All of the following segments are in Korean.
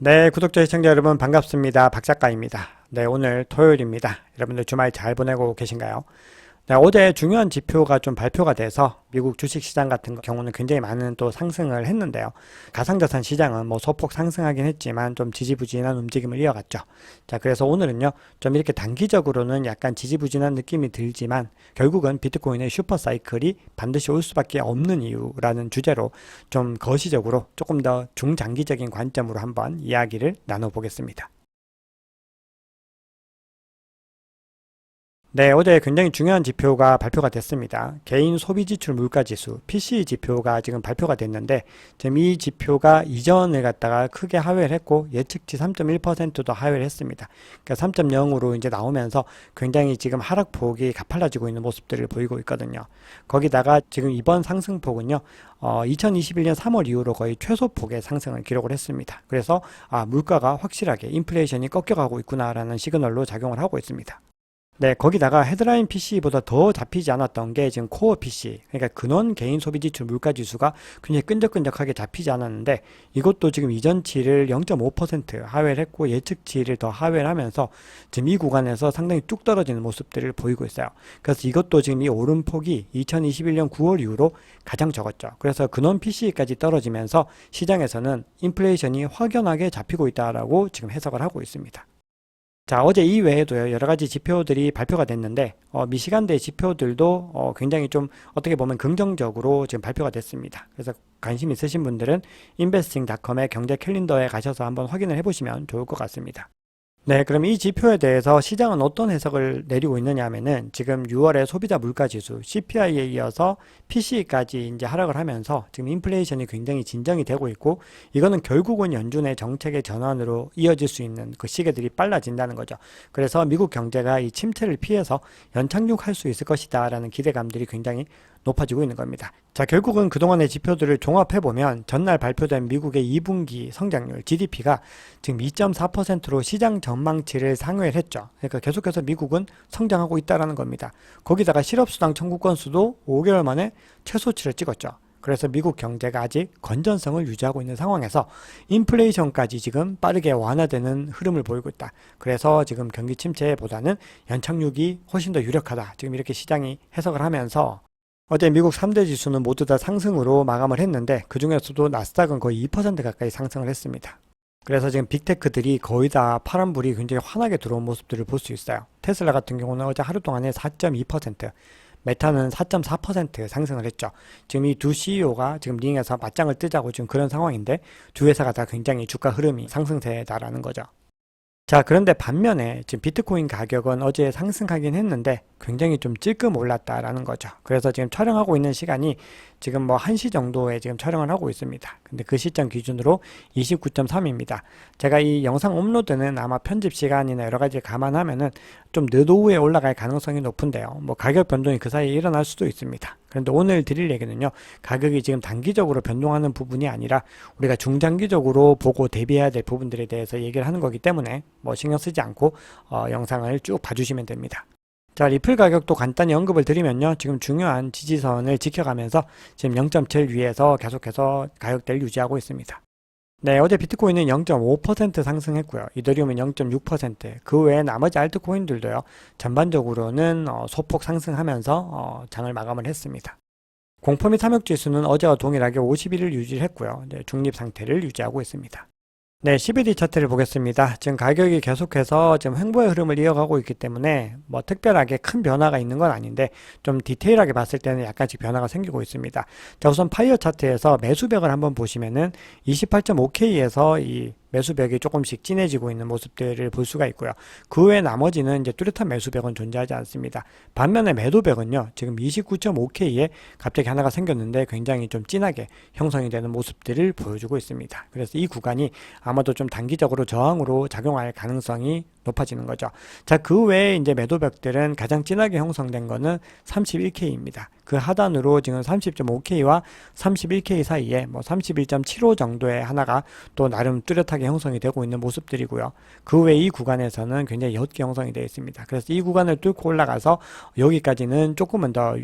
네, 구독자 시청자 여러분 반갑습니다. 박 작가입니다. 네, 오늘 토요일입니다. 여러분들 주말 잘 보내고 계신가요? 네, 어제 중요한 지표가 좀 발표가 돼서 미국 주식시장 같은 경우는 굉장히 많은 또 상승을 했는데요. 가상자산 시장은 뭐 소폭 상승하긴 했지만 좀 지지부진한 움직임을 이어갔죠. 자, 그래서 오늘은요, 좀 이렇게 단기적으로는 약간 지지부진한 느낌이 들지만 결국은 비트코인의 슈퍼사이클이 반드시 올 수밖에 없는 이유라는 주제로 좀 거시적으로 조금 더 중장기적인 관점으로 한번 이야기를 나눠보겠습니다. 네, 어제 굉장히 중요한 지표가 발표가 됐습니다. 개인 소비지출 물가지수, PCE 지표가 지금 발표가 됐는데, 지금 이 지표가 이전을 갖다가 크게 하회를 했고, 예측치 3.1%도 하회를 했습니다. 그러니까 3.0으로 이제 나오면서 굉장히 지금 하락폭이 가팔라지고 있는 모습들을 보이고 있거든요. 거기다가 지금 이번 상승폭은요, 2021년 3월 이후로 거의 최소폭의 상승을 기록을 했습니다. 그래서, 물가가 확실하게 인플레이션이 꺾여가고 있구나라는 시그널로 작용을 하고 있습니다. 네, 거기다가 헤드라인 PC보다 더 잡히지 않았던 게 지금 코어 PC, 그러니까 근원 개인 소비 지출 물가 지수가 굉장히 끈적끈적하게 잡히지 않았는데 이것도 지금 이전치를 0.5% 하회를 했고 예측치를 더 하회를 하면서 지금 이 구간에서 상당히 뚝 떨어지는 모습들을 보이고 있어요. 그래서 이것도 지금 이 오름폭이 2021년 9월 이후로 가장 적었죠. 그래서 근원 PC까지 떨어지면서 시장에서는 인플레이션이 확연하게 잡히고 있다라고 지금 해석을 하고 있습니다. 자, 어제 이외에도요, 여러 가지 지표들이 발표가 됐는데, 미시간대 지표들도 굉장히 좀 어떻게 보면 긍정적으로 지금 발표가 됐습니다. 그래서 관심 있으신 분들은 investing.com의 경제 캘린더에 가셔서 한번 확인을 해보시면 좋을 것 같습니다. 네, 그럼 이 지표에 대해서 시장은 어떤 해석을 내리고 있느냐 하면은 지금 6월에 소비자 물가 지수 CPI에 이어서 PCE까지 이제 하락을 하면서 지금 인플레이션이 굉장히 진정이 되고 있고 이거는 결국은 연준의 정책의 전환으로 이어질 수 있는 그 시계들이 빨라진다는 거죠. 그래서 미국 경제가 이 침체를 피해서 연착륙할 수 있을 것이다라는 기대감들이 굉장히 높아지고 있는 겁니다. 자, 결국은 그동안의 지표들을 종합해보면 전날 발표된 미국의 2분기 성장률 GDP가 지금 2.4%로 시장 전망치를 상회를 했죠. 그러니까 계속해서 미국은 성장하고 있다는 겁니다. 거기다가 실업수당 청구 건수도 5개월 만에 최소치를 찍었죠. 그래서 미국 경제가 아직 건전성을 유지하고 있는 상황에서 인플레이션까지 지금 빠르게 완화되는 흐름을 보이고 있다. 그래서 지금 경기 침체보다는 연착륙이 훨씬 더 유력하다. 지금 이렇게 시장이 해석을 하면서 어제 미국 3대 지수는 모두 다 상승으로 마감을 했는데 그 중에서도 나스닥은 거의 2% 가까이 상승을 했습니다. 그래서 지금 빅테크들이 거의 다 파란불이 굉장히 환하게 들어온 모습들을 볼 수 있어요. 테슬라 같은 경우는 어제 하루 동안에 4.2%, 메타는 4.4% 상승을 했죠. 지금 이 두 CEO가 지금 링에서 맞짱을 뜨자고 지금 그런 상황인데 두 회사가 다 굉장히 주가 흐름이 상승세다라는 거죠. 자, 그런데 반면에 지금 비트코인 가격은 어제 상승하긴 했는데 굉장히 좀 찔끔 올랐다라는 거죠. 그래서 지금 촬영하고 있는 시간이 지금 뭐 1시 정도에 지금 촬영을 하고 있습니다. 근데 그 시점 기준으로 29.3입니다. 제가 이 영상 업로드는 아마 편집 시간이나 여러 가지를 감안하면은 좀 늦 오후에 올라갈 가능성이 높은데요. 뭐 가격 변동이 그 사이에 일어날 수도 있습니다. 그런데 오늘 드릴 얘기는요, 가격이 지금 단기적으로 변동하는 부분이 아니라 우리가 중장기적으로 보고 대비해야 될 부분들에 대해서 얘기를 하는 거기 때문에 뭐 신경 쓰지 않고 영상을 쭉 봐주시면 됩니다. 자, 리플 가격도 간단히 언급을 드리면요. 지금 중요한 지지선을 지켜가면서 지금 0.7 위에서 계속해서 가격대를 유지하고 있습니다. 네, 어제 비트코인은 0.5% 상승했고요. 이더리움은 0.6%, 그 외에 나머지 알트코인들도요. 전반적으로는 소폭 상승하면서 장을 마감을 했습니다. 공포 및 탐욕 지수는 어제와 동일하게 51을 유지했고요. 네, 중립 상태를 유지하고 있습니다. 네, CBD 차트를 보겠습니다. 지금 가격이 계속해서 지금 횡보의 흐름을 이어가고 있기 때문에 뭐 특별하게 큰 변화가 있는 건 아닌데 좀 디테일하게 봤을 때는 약간씩 변화가 생기고 있습니다. 자, 우선 파이어 차트에서 매수벽을 한번 보시면은 28.5K에서 이 매수벽이 조금씩 진해지고 있는 모습들을 볼 수가 있고요. 그 외 나머지는 이제 뚜렷한 매수벽은 존재하지 않습니다. 반면에 매도벽은요, 지금 29.5K에 갑자기 하나가 생겼는데 굉장히 좀 진하게 형성이 되는 모습들을 보여주고 있습니다. 그래서 이 구간이 아마도 좀 단기적으로 저항으로 작용할 가능성이 높아지는 거죠. 자, 그 외에 이제 매도벽들은 가장 진하게 형성된 거는 31K입니다. 그 하단으로 지금 30.5K와 31K 사이에 뭐 31.75 정도의 하나가 또 나름 뚜렷하게 형성이 되고 있는 모습들이고요. 그 외 이 구간에서는 굉장히 옅게 형성이 되어 있습니다. 그래서 이 구간을 뚫고 올라가서 여기까지는 조금은 더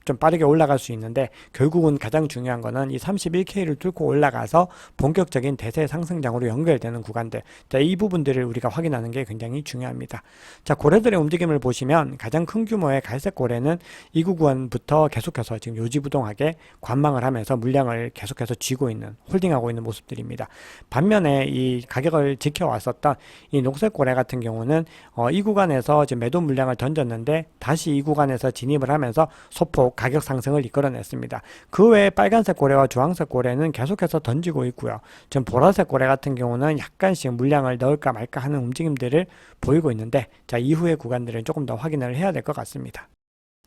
좀 빠르게 올라갈 수 있는데 결국은 가장 중요한 거는 이 31K를 뚫고 올라가서 본격적인 대세 상승장으로 연결되는 구간들. 자, 이 부분들을 우리가 확인하는 게 굉장히 중요합니다. 자, 고래들의 움직임을 보시면 가장 큰 규모의 갈색 고래는 이 구간부터 계속해서 지금 요지부동하게 관망을 하면서 물량을 계속해서 쥐고 있는, 홀딩하고 있는 모습들입니다. 반면에 이 가격을 지켜왔었던 이 녹색 고래 같은 경우는 이 구간에서 지금 매도 물량을 던졌는데 다시 이 구간에서 진입을 하면서 소폭 가격 상승을 이끌어냈습니다. 그 외에 빨간색 고래와 주황색 고래는 계속해서 던지고 있고요. 지금 보라색 고래 같은 경우는 약간씩 물량을 넣을까 말까 하는 움직임들을 보이고 있는데, 자, 이후의 구간들은 조금 더 확인을 해야 될 것 같습니다.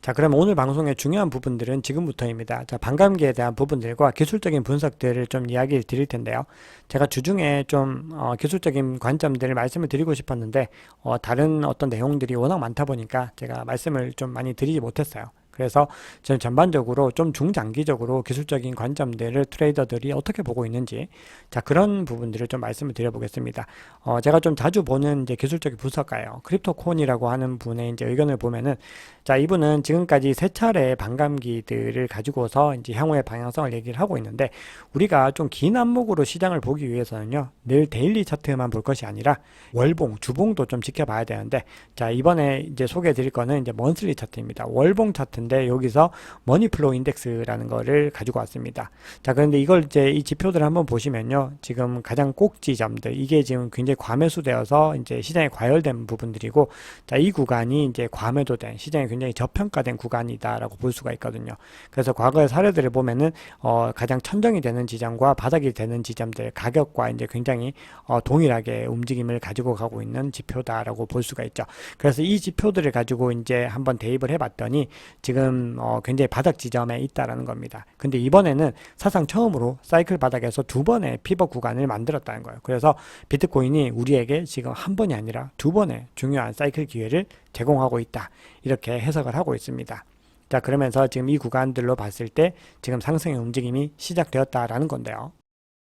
자, 그럼 오늘 방송의 중요한 부분들은 지금부터입니다. 자, 반감기에 대한 부분들과 기술적인 분석들을 좀 이야기를 드릴 텐데요. 제가 주중에 좀 기술적인 관점들을 말씀을 드리고 싶었는데 다른 어떤 내용들이 워낙 많다 보니까 제가 말씀을 좀 많이 드리지 못했어요. 그래서 저는 전반적으로 좀 중장기적으로 기술적인 관점들을 트레이더들이 어떻게 보고 있는지, 자, 그런 부분들을 좀 말씀을 드려보겠습니다. 제가 좀 자주 보는 이제 기술적인 분석가예요. 크립토콘이라고 하는 분의 이제 의견을 보면은, 자, 이분은 지금까지 세 차례의 반감기들을 가지고서 이제 향후의 방향성을 얘기를 하고 있는데, 우리가 좀 긴 안목으로 시장을 보기 위해서는요, 늘 데일리 차트만 볼 것이 아니라 월봉, 주봉도 좀 지켜봐야 되는데, 자, 이번에 이제 소개해 드릴 거는 이제 먼슬리 차트입니다. 월봉 차트 인데 여기서 머니플로우 인덱스라는 거를 가지고 왔습니다. 자, 그런데 이걸 이제 이 지표들을 한번 보시면요, 지금 가장 꼭지점들, 이게 지금 굉장히 과매수되어서 이제 시장에 과열된 부분들이고, 자, 이 구간이 이제 과매도된, 시장에 굉장히 저평가된 구간이다라고 볼 수가 있거든요. 그래서 과거의 사례들을 보면은 가장 천정이 되는 지점과 바닥이 되는 지점들, 가격과 이제 굉장히 동일하게 움직임을 가지고 가고 있는 지표다라고 볼 수가 있죠. 그래서 이 지표들을 가지고 이제 한번 대입을 해봤더니 지금 굉장히 바닥 지점에 있다라는 겁니다. 근데 이번에는 사상 처음으로 사이클 바닥에서 두 번의 피벗 구간을 만들었다는 거예요. 그래서 비트코인이 우리에게 지금 한 번이 아니라 두 번의 중요한 사이클 기회를 제공하고 있다, 이렇게 해석을 하고 있습니다. 자, 그러면서 지금 이 구간들로 봤을 때 지금 상승의 움직임이 시작되었다라는 건데요.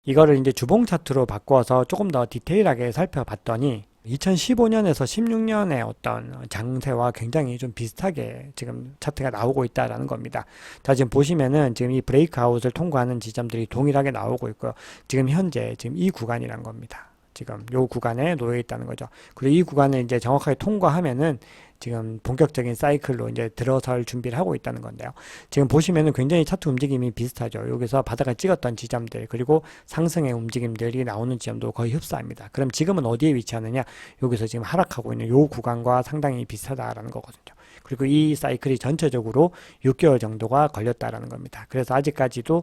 이거를 이제 주봉 차트로 바꿔서 조금 더 디테일하게 살펴봤더니 2015년에서 16년의 어떤 장세와 굉장히 좀 비슷하게 지금 차트가 나오고 있다라는 겁니다. 자, 지금 보시면은 지금 이 브레이크아웃을 통과하는 지점들이 동일하게 나오고 있고요. 지금 현재 지금 이 구간이란 겁니다. 지금 요 구간에 놓여 있다는 거죠. 그리고 이 구간을 이제 정확하게 통과하면은 지금 본격적인 사이클로 이제 들어설 준비를 하고 있다는 건데요. 지금 보시면은 굉장히 차트 움직임이 비슷하죠. 여기서 바닥을 찍었던 지점들, 그리고 상승의 움직임들이 나오는 지점도 거의 흡사합니다. 그럼 지금은 어디에 위치하느냐? 여기서 지금 하락하고 있는 요 구간과 상당히 비슷하다라는 거거든요. 그리고 이 사이클이 전체적으로 6개월 정도가 걸렸다라는 겁니다. 그래서 아직까지도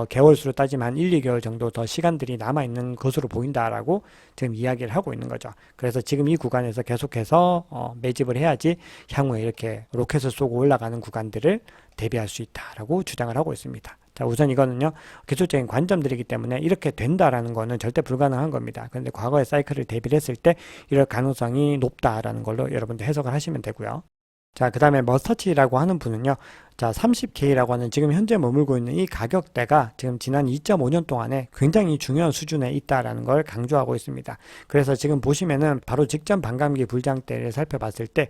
개월수로 따지면 한 1, 2개월 정도 더 시간들이 남아있는 것으로 보인다라고 지금 이야기를 하고 있는 거죠. 그래서 지금 이 구간에서 계속해서 매집을 해야지 향후에 이렇게 로켓을 쏘고 올라가는 구간들을 대비할 수 있다라고 주장을 하고 있습니다. 자, 우선 이거는요, 기술적인 관점들이기 때문에 이렇게 된다라는 거는 절대 불가능한 겁니다. 그런데 과거의 사이클을 대비를 했을 때 이럴 가능성이 높다라는 걸로 여러분들 해석을 하시면 되고요. 자, 그 다음에 머스터치라고 하는 분은요, 자, 30K라고 하는 지금 현재 머물고 있는 이 가격대가 지금 지난 2.5년 동안에 굉장히 중요한 수준에 있다라는 걸 강조하고 있습니다. 그래서 지금 보시면은 바로 직전 반감기 불장 때를 살펴봤을 때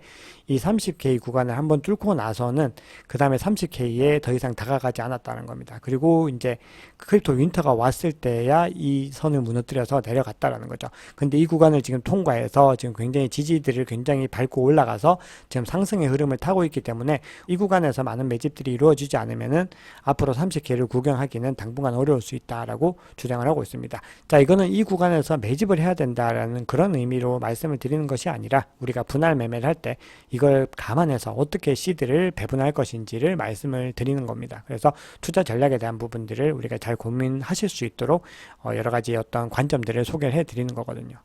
이 30K 구간을 한번 뚫고 나서는 그 다음에 30K에 더 이상 다가가지 않았다는 겁니다. 그리고 이제 크립토 윈터가 왔을 때야 이 선을 무너뜨려서 내려갔다라는 거죠. 근데 이 구간을 지금 통과해서 지금 굉장히 지지들을 굉장히 밟고 올라가서 지금 상승의 흐름을 타고 있기 때문에 이 구간에서 많은 매집들이 이루어지지 않으면은 앞으로 30K를 구경하기는 당분간 어려울 수 있다라고 주장을 하고 있습니다. 자, 이거는 이 구간에서 매집을 해야 된다라는 그런 의미로 말씀을 드리는 것이 아니라 우리가 분할 매매를 할 때 이걸 감안해서 어떻게 시드를 배분할 것인지를 말씀을 드리는 겁니다. 그래서 투자 전략에 대한 부분들을 우리가 잘 고민하실 수 있도록 여러 가지 어떤 관점들을 소개를 해 드리는 거거든요.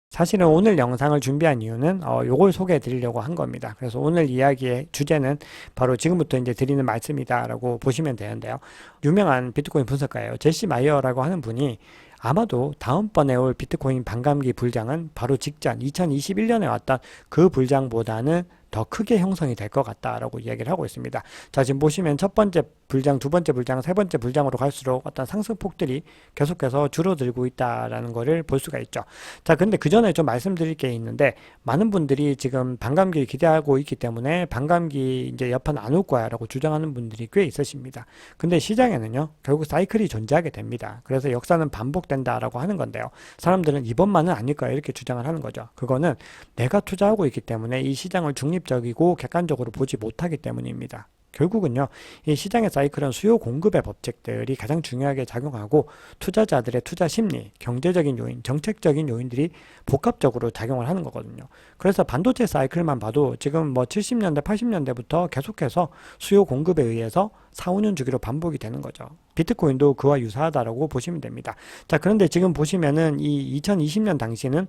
사실은 오늘 영상을 준비한 이유는 요걸 소개해 드리려고 한 겁니다. 그래서 오늘 이야기의 주제는 바로 지금부터 이제 드리는 말씀이다라고 보시면 되는데요. 유명한 비트코인 분석가예요. 제시 마이어라고 하는 분이 아마도 다음번에 올 비트코인 반감기 불장은 바로 직전 2021년에 왔던 그 불장보다는 더 크게 형성이 될 것 같다라고 이야기를 하고 있습니다. 자, 지금 보시면 첫 번째 불장, 두 번째 불장, 세 번째 불장으로 갈수록 어떤 상승폭들이 계속해서 줄어들고 있다라는 거를 볼 수가 있죠. 자, 근데 그 전에 좀 말씀드릴 게 있는데, 많은 분들이 지금 반감기를 기대하고 있기 때문에 반감기 이제 여판 안 올 거야라고 주장하는 분들이 꽤 있으십니다. 근데 시장에는요, 결국 사이클이 존재하게 됩니다. 그래서 역사는 반복된다라고 하는 건데요. 사람들은 이번만은 아닐 거야 이렇게 주장을 하는 거죠. 그거는 내가 투자하고 있기 때문에 이 시장을 중립적이고 객관적으로 보지 못하기 때문입니다. 결국은요, 이 시장의 사이클은 수요 공급의 법칙들이 가장 중요하게 작용하고 투자자들의 투자 심리, 경제적인 요인, 정책적인 요인들이 복합적으로 작용을 하는 거거든요. 그래서 반도체 사이클만 봐도 지금 뭐 70년대, 80년대부터 계속해서 수요 공급에 의해서 4, 5년 주기로 반복이 되는 거죠. 비트코인도 그와 유사하다라고 보시면 됩니다. 자, 그런데 지금 보시면은 이 2020년 당시는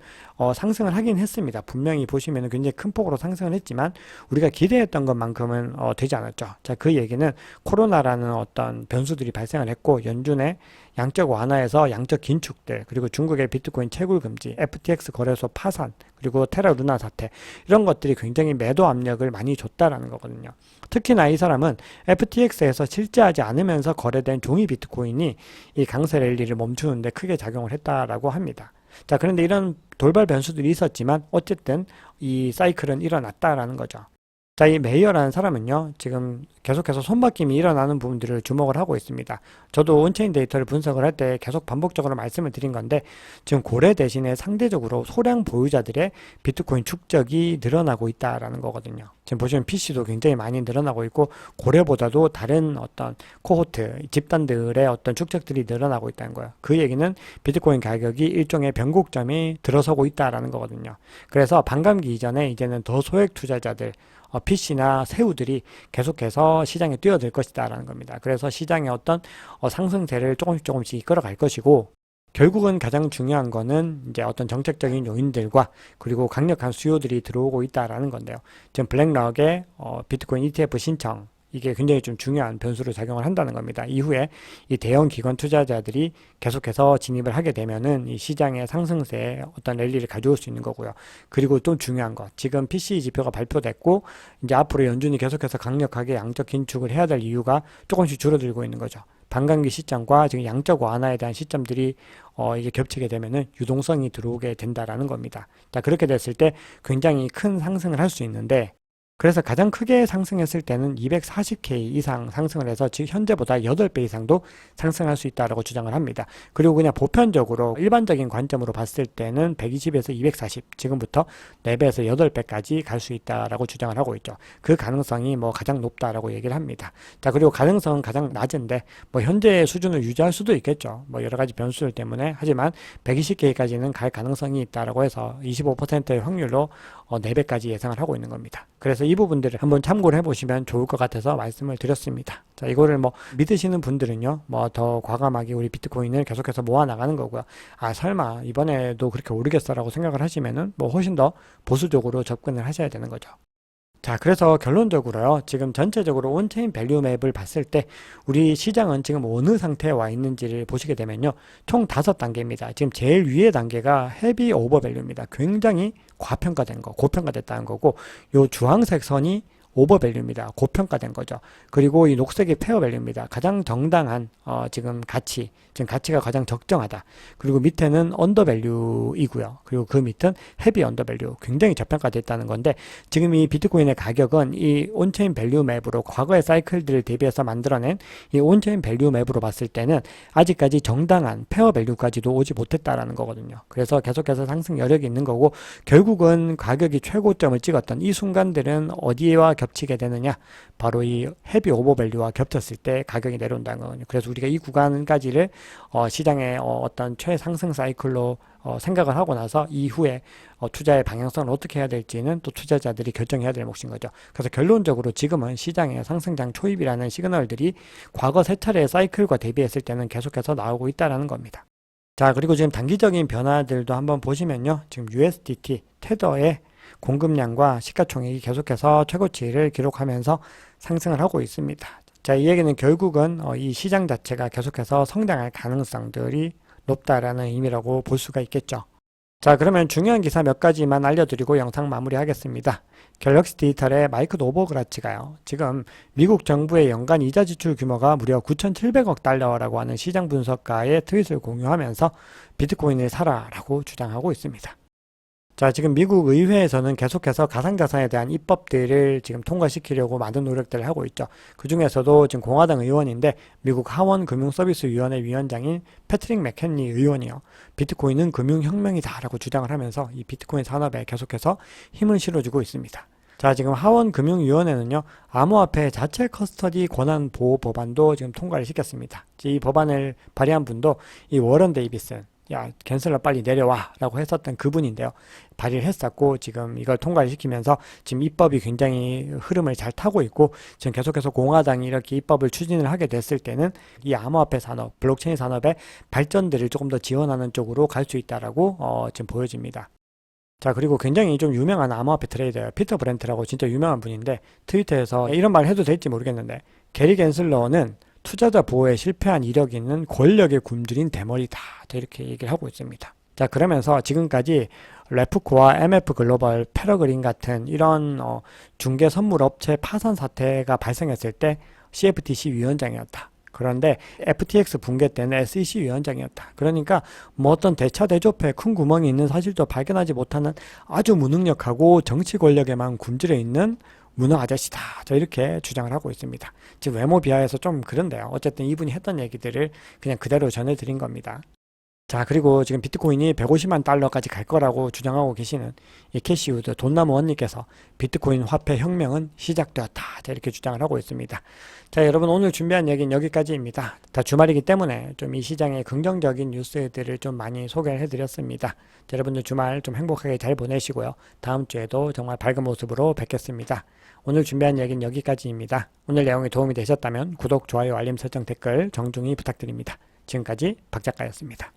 상승을 하긴 했습니다. 분명히 보시면은 굉장히 큰 폭으로 상승을 했지만 우리가 기대했던 것만큼은 되지 않았죠. 자, 그 얘기는 코로나라는 어떤 변수들이 발생을 했고 연준의 양적 완화에서 양적 긴축들, 그리고 중국의 비트코인 채굴 금지, FTX 거래소 파산, 그리고 테라 루나 사태, 이런 것들이 굉장히 매도 압력을 많이 줬다라는 거거든요. 특히나 이 사람은 FTX에서 실제하지 않으면서 거래된 종이 비트코인이 이 강세 랠리를 멈추는데 크게 작용을 했다라고 합니다. 자, 그런데 이런 돌발 변수들이 있었지만 어쨌든 이 사이클은 일어났다라는 거죠. 자, 이 메이어라는 사람은요, 지금 계속해서 손바뀜이 일어나는 부분들을 주목을 하고 있습니다. 저도 온체인 데이터를 분석을 할 때 계속 반복적으로 말씀을 드린 건데, 지금 고래 대신에 상대적으로 소량 보유자들의 비트코인 축적이 늘어나고 있다라는 거거든요. 지금 보시면 PC도 굉장히 많이 늘어나고 있고, 고래보다도 다른 어떤 코호트, 집단들의 어떤 축적들이 늘어나고 있다는 거예요. 그 얘기는 비트코인 가격이 일종의 변곡점이 들어서고 있다라는 거거든요. 그래서 반감기 이전에 이제는 더 소액 투자자들, PC나 새우들이 계속해서 시장에 뛰어들 것이다 라는 겁니다. 그래서 시장의 어떤 상승세를 조금씩 이끌어갈 것이고, 결국은 가장 중요한 거는 이제 어떤 정책적인 요인들과 그리고 강력한 수요들이 들어오고 있다라는 건데요. 지금 블랙락의 비트코인 ETF 신청, 이게 굉장히 좀 중요한 변수로 작용을 한다는 겁니다. 이후에 이 대형 기관 투자자들이 계속해서 진입을 하게 되면은 이 시장의 상승세에 어떤 랠리를 가져올 수 있는 거고요. 그리고 또 중요한 것, 지금 PCE 지표가 발표됐고 이제 앞으로 연준이 계속해서 강력하게 양적 긴축을 해야 될 이유가 조금씩 줄어들고 있는 거죠. 반감기 시점과 지금 양적 완화에 대한 시점들이 이게 겹치게 되면은 유동성이 들어오게 된다라는 겁니다. 자, 그렇게 됐을 때 굉장히 큰 상승을 할 수 있는데, 그래서 가장 크게 상승했을 때는 240K 이상 상승을 해서 지금 현재보다 8배 이상도 상승할 수 있다고 주장을 합니다. 그리고 그냥 보편적으로 일반적인 관점으로 봤을 때는 120에서 240, 지금부터 4배에서 8배까지 갈 수 있다라고 주장을 하고 있죠. 그 가능성이 뭐 가장 높다라고 얘기를 합니다. 자, 그리고 가능성은 가장 낮은데 뭐 현재 수준을 유지할 수도 있겠죠. 뭐 여러 가지 변수들 때문에. 하지만 120K까지는 갈 가능성이 있다라고 해서 25%의 확률로 4배까지 예상을 하고 있는 겁니다. 그래서 이 부분들을 한번 참고를 해보시면 좋을 것 같아서 말씀을 드렸습니다. 자, 이거를 뭐 믿으시는 분들은요, 뭐 더 과감하게 우리 비트코인을 계속해서 모아 나가는 거고요. 아, 설마 이번에도 그렇게 오르겠어라고 생각을 하시면은 뭐 훨씬 더 보수적으로 접근을 하셔야 되는 거죠. 자, 그래서 결론적으로요, 지금 전체적으로 온체인 밸류 맵을 봤을 때 우리 시장은 지금 어느 상태에 와 있는지를 보시게 되면요, 총 5단계입니다. 지금 제일 위의 단계가 헤비 오버밸류입니다. 굉장히 과평가된 거, 고평가됐다는 거고, 요 주황색 선이 오버밸류입니다. 고평가된 거죠. 그리고 이 녹색이 페어밸류입니다. 가장 정당한 지금 가치가 가장 적정하다. 그리고 밑에는 언더밸류이고요. 그리고 그 밑은 헤비 언더밸류, 굉장히 저평가됐다는 건데, 지금 이 비트코인의 가격은 이 온체인 밸류 맵으로 과거의 사이클들을 대비해서 만들어낸 이 온체인 밸류 맵으로 봤을 때는 아직까지 정당한 페어밸류까지도 오지 못했다라는 거거든요. 그래서 계속해서 상승 여력이 있는 거고, 결국은 가격이 최고점을 찍었던 이 순간들은 어디에와 겹치게 되느냐, 바로 이 헤비 오버밸류와 겹쳤을 때 가격이 내려온다는 거거든요. 그래서 우리가 이 구간까지를 시장의 어떤 최상승 사이클로 생각을 하고 나서 이후에 투자의 방향성을 어떻게 해야 될지는 또 투자자들이 결정해야 될 몫인 거죠. 그래서 결론적으로 지금은 시장의 상승장 초입이라는 시그널들이 과거 세 차례의 사이클과 대비했을 때는 계속해서 나오고 있다는 겁니다. 자, 그리고 지금 단기적인 변화들도 한번 보시면요, 지금 USDT 테더의 공급량과 시가총액이 계속해서 최고치를 기록하면서 상승을 하고 있습니다. 자, 이 얘기는 결국은 이 시장 자체가 계속해서 성장할 가능성들이 높다라는 의미라고 볼 수가 있겠죠. 자, 그러면 중요한 기사 몇 가지만 알려드리고 영상 마무리하겠습니다. 갤럭시 디지털의 마이크 노버그라치가요, 지금 미국 정부의 연간 이자 지출 규모가 무려 9,700억 달러라고 하는 시장 분석가의 트윗을 공유하면서 비트코인을 사라라고 주장하고 있습니다. 자, 지금 미국 의회에서는 계속해서 가상자산에 대한 입법들을 지금 통과시키려고 많은 노력들을 하고 있죠. 그 중에서도 지금 공화당 의원인데 미국 하원금융서비스위원회 위원장인 패트릭 맥켄리 의원이요, 비트코인은 금융혁명이다라고 주장을 하면서 이 비트코인 산업에 계속해서 힘을 실어주고 있습니다. 자, 지금 하원금융위원회는요, 암호화폐 자체 커스터디 권한 보호 법안도 지금 통과를 시켰습니다. 이 법안을 발의한 분도 이 워런 데이비슨, 야, 갠슬러 빨리 내려와 라고 했었던 그분인데요. 발의를 했었고 지금 이걸 통과를 시키면서 지금 입법이 굉장히 흐름을 잘 타고 있고, 지금 계속해서 공화당이 이렇게 입법을 추진을 하게 됐을 때는 이 암호화폐 산업, 블록체인 산업의 발전들을 조금 더 지원하는 쪽으로 갈 수 있다라고 지금 보여집니다. 자, 그리고 굉장히 좀 유명한 암호화폐 트레이더예요. 피터 브렌트라고 진짜 유명한 분인데 트위터에서 이런 말 해도 될지 모르겠는데, 게리 갠슬러는 투자자 보호에 실패한 이력이 있는 권력의 굶주린 대머리다, 이렇게 얘기를 하고 있습니다. 자, 그러면서 지금까지 레프코와 MF 글로벌, 패러그린 같은 이런 중개 선물 업체 파산 사태가 발생했을 때 CFTC 위원장이었다. 그런데 FTX 붕괴 때는 SEC 위원장이었다. 그러니까 뭐 어떤 대차 대조표에 큰 구멍이 있는 사실도 발견하지 못하는 아주 무능력하고 정치 권력에만 굶주려 있는 문어 아저씨다, 이렇게 주장을 하고 있습니다. 지금 외모 비하해서 좀 그런데요. 어쨌든 이분이 했던 얘기들을 그냥 그대로 전해드린 겁니다. 자, 그리고 지금 비트코인이 150만 달러까지 갈 거라고 주장하고 계시는 이 캐시우드 돈나무 원님께서 비트코인 화폐 혁명은 시작되었다, 이렇게 주장을 하고 있습니다. 자, 여러분, 오늘 준비한 얘기는 여기까지입니다. 다 주말이기 때문에 좀 이 시장의 긍정적인 뉴스들을 좀 많이 소개를 해드렸습니다. 자, 여러분들 주말 좀 행복하게 잘 보내시고요. 다음 주에도 정말 밝은 모습으로 뵙겠습니다. 오늘 준비한 얘기는 여기까지입니다. 오늘 내용이 도움이 되셨다면 구독, 좋아요, 알림 설정, 댓글 정중히 부탁드립니다. 지금까지 박 작가였습니다.